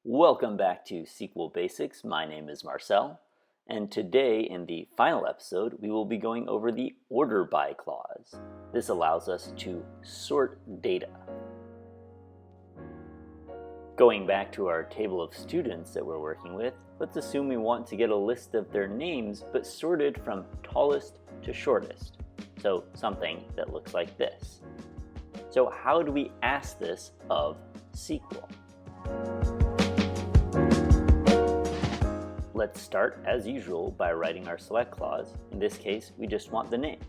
Welcome back to SQL Basics. My name is Marcel, and today in the final episode we will be going over the order by clause. This allows us to sort data. Going back to our table of students that we're working with, let's assume we want to get a list of their names but sorted from tallest to shortest. So something that looks like this. So how do we ask this of SQL? Let's start, as usual, by writing our select clause. In this case, we just want the name,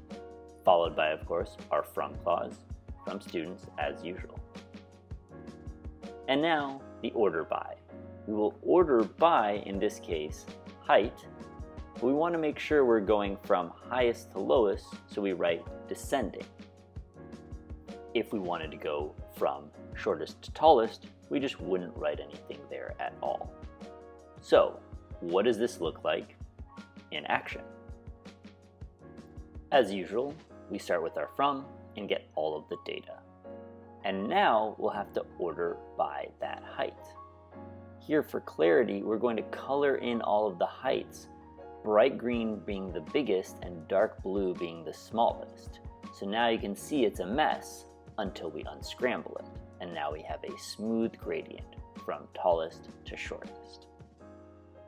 followed by, of course, our from clause, from students, as usual. And now, the order by. We will order by, in this case, height, but we want to make sure we're going from highest to lowest, so we write descending. If we wanted to go from shortest to tallest, we just wouldn't write anything there at all. So, what does this look like in action? As usual, we start with our from and get all of the data. And now we'll have to order by that height. Here for clarity, we're going to color in all of the heights, bright green being the biggest and dark blue being the smallest. So now you can see it's a mess until we unscramble it. And now we have a smooth gradient from tallest to shortest.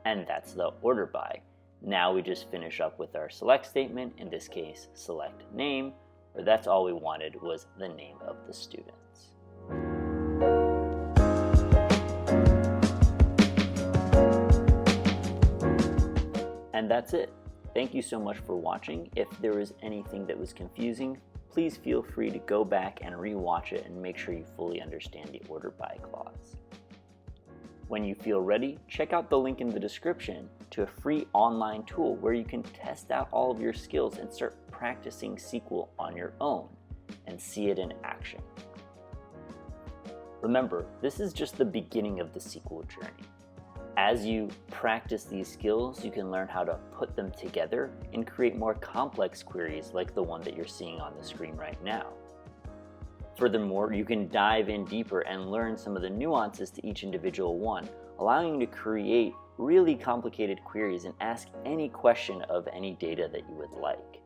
And that's the order by. Now we just finish up with our select statement, in this case select name, where that's all we wanted was the name of the students. And that's it. Thank you so much for watching. If there was anything that was confusing, please feel free to go back and re-watch it and make sure you fully understand the order by clause. When you feel ready, check out the link in the description to a free online tool where you can test out all of your skills and start practicing SQL on your own and see it in action. Remember, this is just the beginning of the SQL journey. As you practice these skills, you can learn how to put them together and create more complex queries like the one that you're seeing on the screen right now. Furthermore, you can dive in deeper and learn some of the nuances to each individual one, allowing you to create really complicated queries and ask any question of any data that you would like.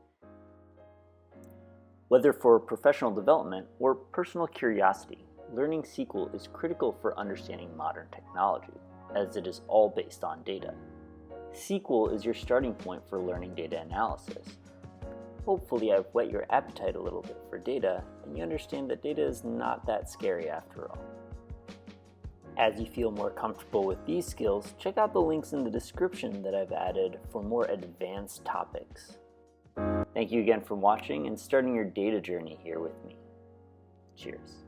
Whether for professional development or personal curiosity, learning SQL is critical for understanding modern technology, as it is all based on data. SQL is your starting point for learning data analysis. Hopefully I've whet your appetite a little bit for data, and you understand that data is not that scary after all. As you feel more comfortable with these skills, check out the links in the description that I've added for more advanced topics. Thank you again for watching and starting your data journey here with me. Cheers.